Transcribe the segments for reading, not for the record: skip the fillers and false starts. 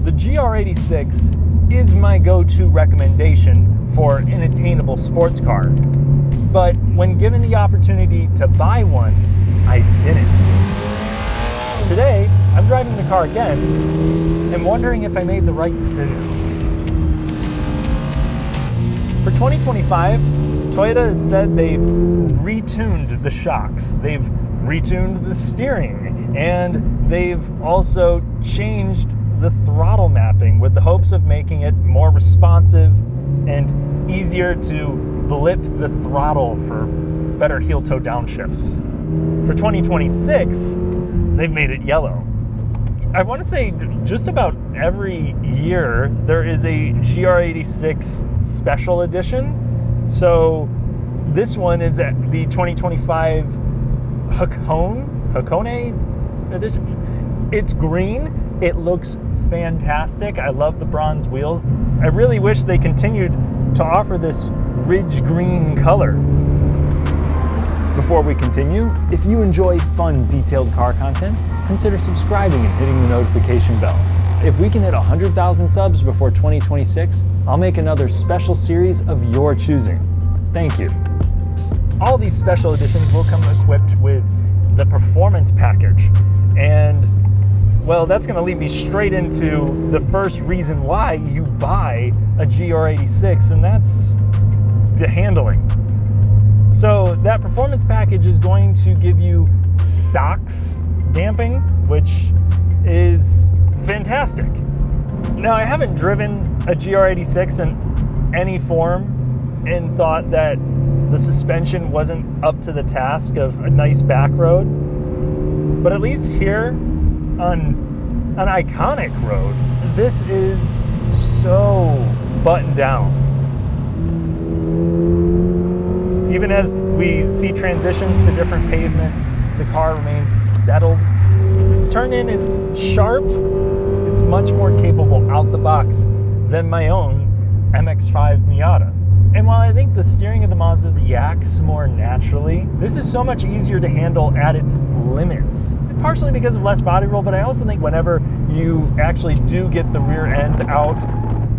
The GR86 is my go-to recommendation for an attainable sports car. But when given the opportunity to buy one, I didn't. Today, I'm driving the car again and wondering if I made the right decision. For 2025, Toyota has said they've retuned the shocks, they've retuned the steering, and they've also changed the throttle mapping with the hopes of making it more responsive and easier to blip the throttle for better heel-toe downshifts. For 2026, they've made it yellow. I want to say just about every year there is a GR86 special edition. So this one is at the 2025 Hakone edition. It's green. It looks fantastic. I love the bronze wheels. I really wish they continued to offer this ridge green color. Before we continue, if you enjoy fun, detailed car content, consider subscribing and hitting the notification bell. If we can hit 100,000 subs before 2026, I'll make another special series of your choosing. Thank you. All these special editions will come equipped with the performance package. And, well, that's going to lead me straight into the first reason why you buy a GR86, and that's the handling. So that performance package is going to give you SOX damping, which is fantastic. Now, I haven't driven a GR86 in any form and thought that the suspension wasn't up to the task of a nice back road. But at least here on an iconic road, this is so buttoned down. Even as we see transitions to different pavement, the car remains settled. Turn-in is sharp. It's much more capable out the box than my own MX-5 Miata. And while I think the steering of the Mazda reacts more naturally, this is so much easier to handle at its limits. Partially because of less body roll, but I also think whenever you actually do get the rear end out,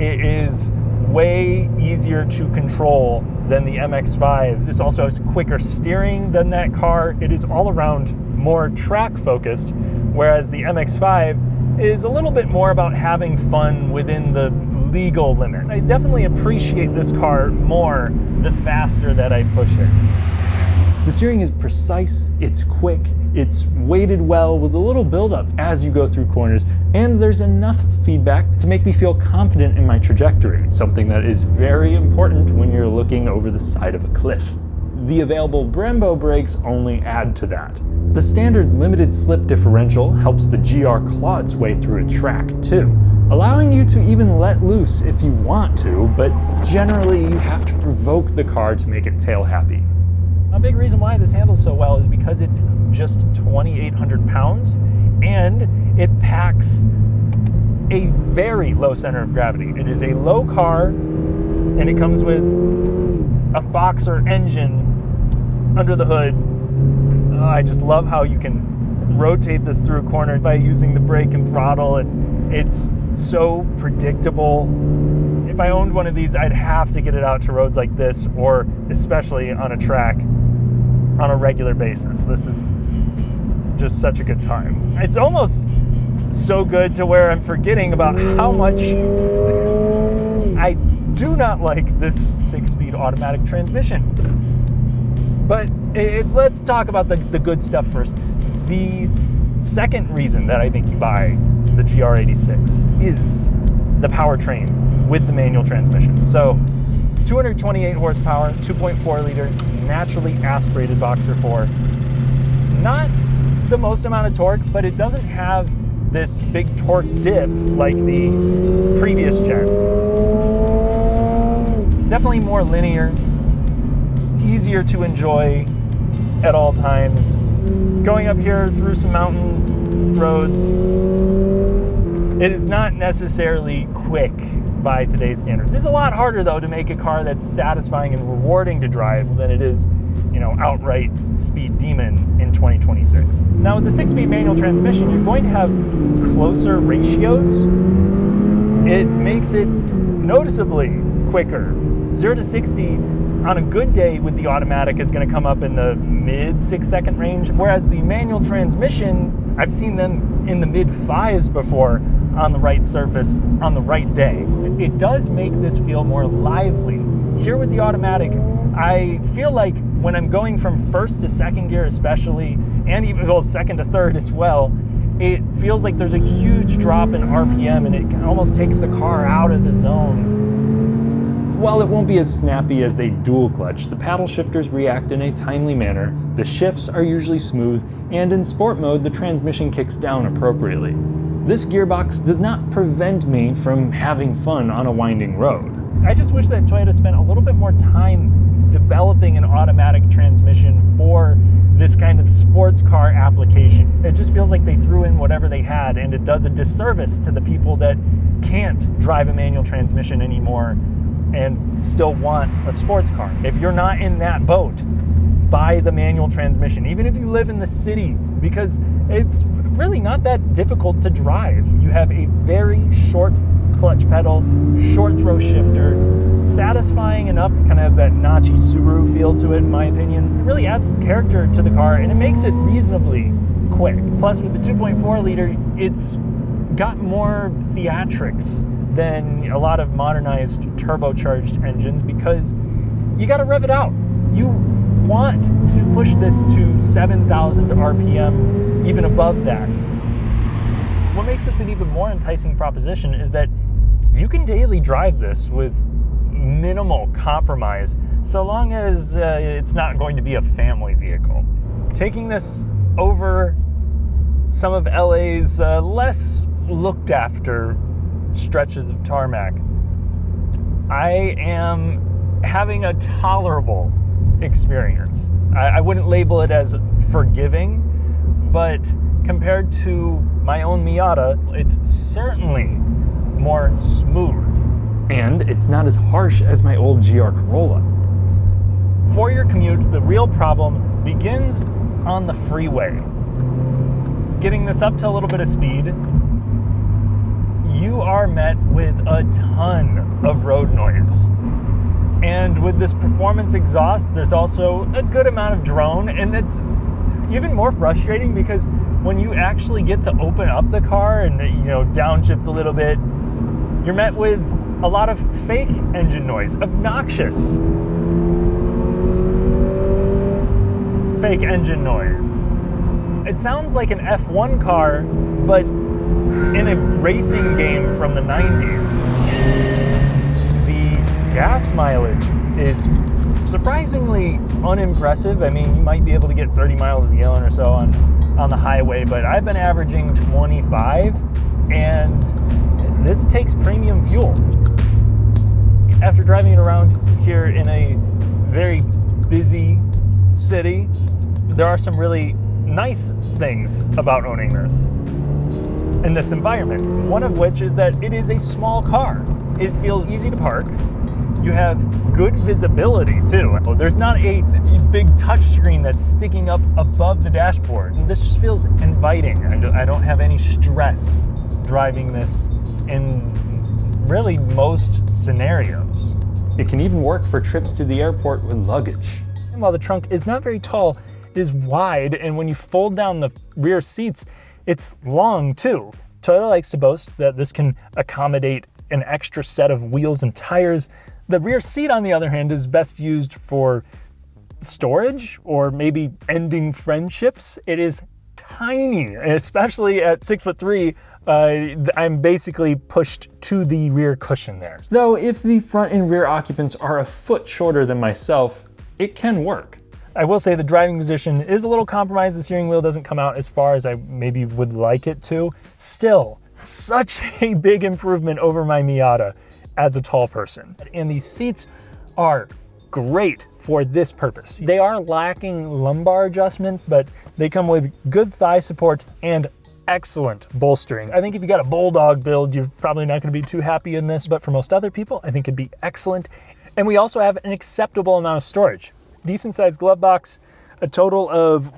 it is way easier to control than the MX-5. This also has quicker steering than that car. It is all around more track focused, whereas the MX-5 is a little bit more about having fun within the legal limits. I definitely appreciate this car more the faster that I push it. The steering is precise, it's quick, it's weighted well with a little buildup as you go through corners, and there's enough feedback to make me feel confident in my trajectory, something that is very important when you're looking over the side of a cliff. The available Brembo brakes only add to that. The standard limited slip differential helps the GR claw its way through a track too, allowing you to even let loose if you want to, but generally you have to provoke the car to make it tail happy. A big reason why this handles so well is because it's just 2,800 pounds and it packs a very low center of gravity. It is a low car and it comes with a boxer engine under the hood. I just love how you can rotate this through a corner by using the brake and throttle, and it's so predictable. If I owned one of these, I'd have to get it out to roads like this, or especially on a track on a regular basis. This is just such a good time. It's almost so good to where I'm forgetting about how much I do not like this 6-speed automatic transmission. But let's talk about the good stuff first. The second reason that I think you buy the GR86 is the powertrain with the manual transmission. So 228 horsepower, 2.4 liter, naturally aspirated boxer 4. Not the most amount of torque, but it doesn't have this big torque dip like the previous gen. Definitely more linear, easier to enjoy at all times. Going up here through some mountain roads, it is not necessarily quick by today's standards. It's a lot harder though to make a car that's satisfying and rewarding to drive than it is, outright speed demon in 2026. Now with the 6-speed manual transmission, you're going to have closer ratios it makes it noticeably quicker. 0 to 60 on a good day with the automatic is going to come up in the mid 6-second range, whereas the manual transmission, I've seen them in the mid 5s before on the right surface on the right day. It does make this feel more lively. Here with the automatic, I feel like when I'm going from first to second gear especially, and even second to third as well, it feels like there's a huge drop in RPM and it almost takes the car out of the zone. While it won't be as snappy as a dual clutch, the paddle shifters react in a timely manner, the shifts are usually smooth, and in sport mode, the transmission kicks down appropriately. This gearbox does not prevent me from having fun on a winding road. I just wish that Toyota spent a little bit more time developing an automatic transmission for this kind of sports car application. It just feels like they threw in whatever they had, and it does a disservice to the people that can't drive a manual transmission anymore and still want a sports car. If you're not in that boat, buy the manual transmission, even if you live in the city, because it's really not that difficult to drive. You have a very short clutch pedal, short throw shifter, satisfying enough. It kind of has that notchy Subaru feel to it, in my opinion. It really adds character to the car, and it makes it reasonably quick. Plus, with the 2.4 liter, it's got more theatrics than a lot of modernized turbocharged engines, because you got to rev it out. You want to push this to 7,000 RPM, even above that. What makes this an even more enticing proposition is that you can daily drive this with minimal compromise, so long as it's not going to be a family vehicle. Taking this over some of LA's less looked after stretches of tarmac, I am having a tolerable experience. I wouldn't label it as forgiving, but compared to my own Miata, it's certainly more smooth. And it's not as harsh as my old GR Corolla. For your commute, the real problem begins on the freeway. Getting this up to a little bit of speed, you are met with a ton of road noise. And with this performance exhaust, there's also a good amount of drone, and it's even more frustrating because when you actually get to open up the car and, downshift a little bit, you're met with a lot of fake engine noise, obnoxious fake engine noise. It sounds like an F1 car, but in a racing game from the 90s. The gas mileage is surprisingly unimpressive. I mean, you might be able to get 30 miles a gallon or so on the highway, but I've been averaging 25, and this takes premium fuel. After driving it around here in a very busy city, there are some really nice things about owning this in this environment. One of which is that it is a small car. It feels easy to park. You have good visibility too. There's not a big touchscreen that's sticking up above the dashboard. This just feels inviting. I don't have any stress driving this in really most scenarios. It can even work for trips to the airport with luggage. And while the trunk is not very tall, it is wide, and when you fold down the rear seats, it's long too. Toyota likes to boast that this can accommodate an extra set of wheels and tires. The rear seat, on the other hand, is best used for storage or maybe ending friendships. It is tiny, especially at 6'3". I'm basically pushed to the rear cushion there. Though if the front and rear occupants are a foot shorter than myself, it can work. I will say the driving position is a little compromised. The steering wheel doesn't come out as far as I maybe would like it to. Still, such a big improvement over my Miata as a tall person. And these seats are great for this purpose. They are lacking lumbar adjustment, but they come with good thigh support and excellent bolstering. I think if you got a bulldog build, you're probably not going to be too happy in this, but for most other people, I think it'd be excellent. And we also have an acceptable amount of storage. It's a decent sized glove box, a total of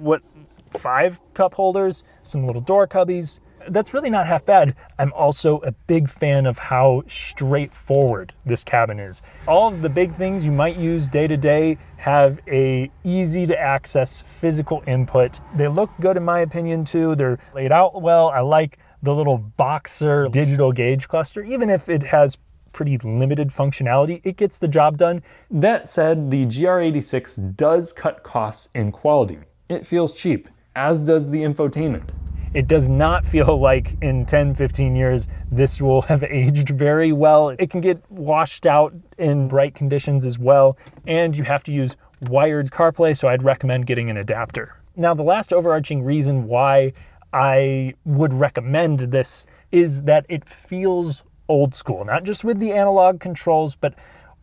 5 cup holders, some little door cubbies, that's really not half bad. I'm also a big fan of how straightforward this cabin is. All of the big things you might use day to day have a easy to access physical input. They look good in my opinion too. They're laid out well. I like the little Boxer digital gauge cluster. Even if it has pretty limited functionality, it gets the job done. That said, the GR86 does cut costs in quality. It feels cheap, as does the infotainment. It does not feel like in 10, 15 years, this will have aged very well. It can get washed out in bright conditions as well, and you have to use wired CarPlay, so I'd recommend getting an adapter. Now, the last overarching reason why I would recommend this is that it feels old school, not just with the analog controls, but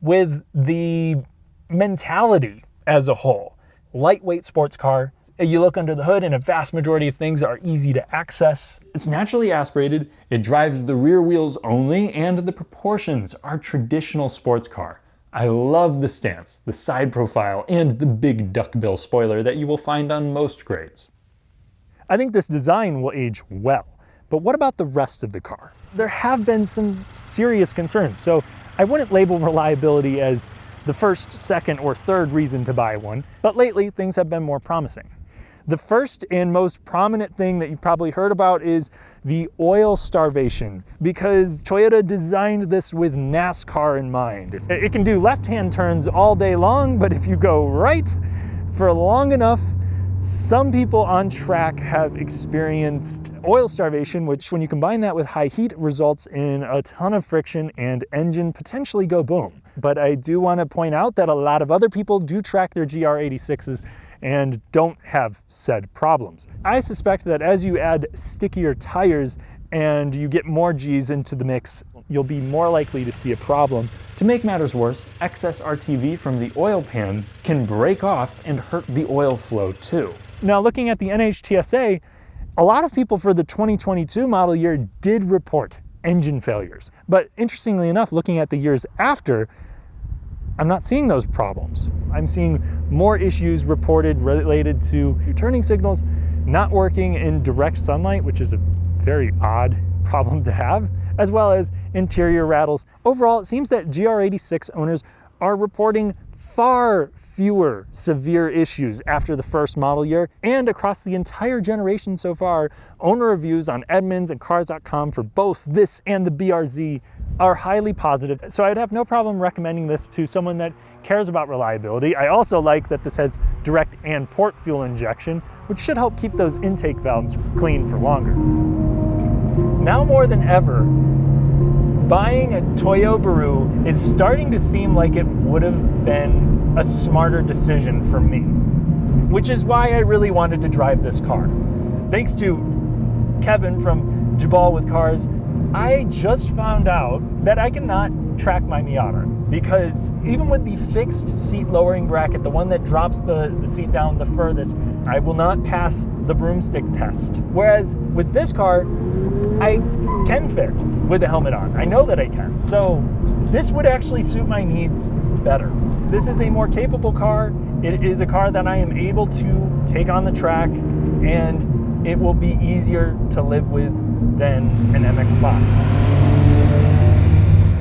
with the mentality as a whole. Lightweight sports car. You look under the hood and a vast majority of things are easy to access. It's naturally aspirated, it drives the rear wheels only, and the proportions are traditional sports car. I love the stance, the side profile, and the big duckbill spoiler that you will find on most grades. I think this design will age well, but what about the rest of the car? There have been some serious concerns, so I wouldn't label reliability as the first, second, or third reason to buy one, but lately things have been more promising. The first and most prominent thing that you've probably heard about is the oil starvation, because Toyota designed this with NASCAR in mind. It can do left-hand turns all day long, but if you go right for long enough, some people on track have experienced oil starvation, which when you combine that with high heat results in a ton of friction and engine potentially go boom. But I do want to point out that a lot of other people do track their GR86s and don't have said problems. I suspect that as you add stickier tires and you get more Gs into the mix, you'll be more likely to see a problem. To make matters worse, excess RTV from the oil pan can break off and hurt the oil flow too. Now, looking at the NHTSA, a lot of people for the 2022 model year did report engine failures. But interestingly enough, looking at the years after, I'm not seeing those problems. I'm seeing more issues reported related to turning signals not working in direct sunlight, which is a very odd problem to have, as well as interior rattles. Overall, it seems that GR86 owners are reporting far fewer severe issues after the first model year, and across the entire generation so far, owner reviews on Edmunds and Cars.com for both this and the BRZ are highly positive. So I'd have no problem recommending this to someone that cares about reliability. I also like that this has direct and port fuel injection, which should help keep those intake valves clean for longer. Now more than ever, buying a Toyota is starting to seem like it would have been a smarter decision for me, which is why I really wanted to drive this car. Thanks to Kevin from Jabal with Cars, I just found out that I cannot track my Miata, because even with the fixed seat lowering bracket, the one that drops the seat down the furthest, I will not pass the broomstick test. Whereas with this car, I can fit with the helmet on. I know that I can. So this would actually suit my needs better. This is a more capable car. It is a car that I am able to take on the track, and it will be easier to live with than an MX-5.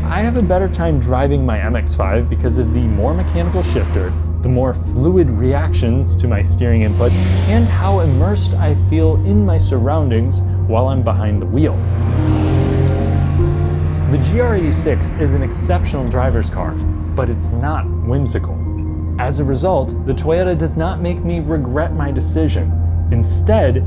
I have a better time driving my MX-5 because of the more mechanical shifter, the more fluid reactions to my steering inputs, and how immersed I feel in my surroundings while I'm behind the wheel. The GR86 is an exceptional driver's car, but it's not whimsical. As a result, the Toyota does not make me regret my decision. Instead,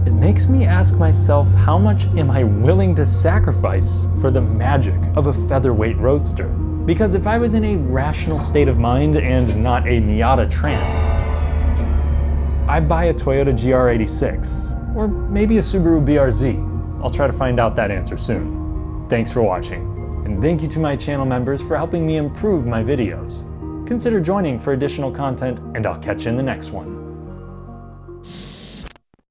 it makes me ask myself, how much am I willing to sacrifice for the magic of a featherweight roadster? Because if I was in a rational state of mind and not a Miata trance, I'd buy a Toyota GR86, or maybe a Subaru BRZ. I'll try to find out that answer soon. Thanks for watching, and thank you to my channel members for helping me improve my videos. Consider joining for additional content, and I'll catch you in the next one.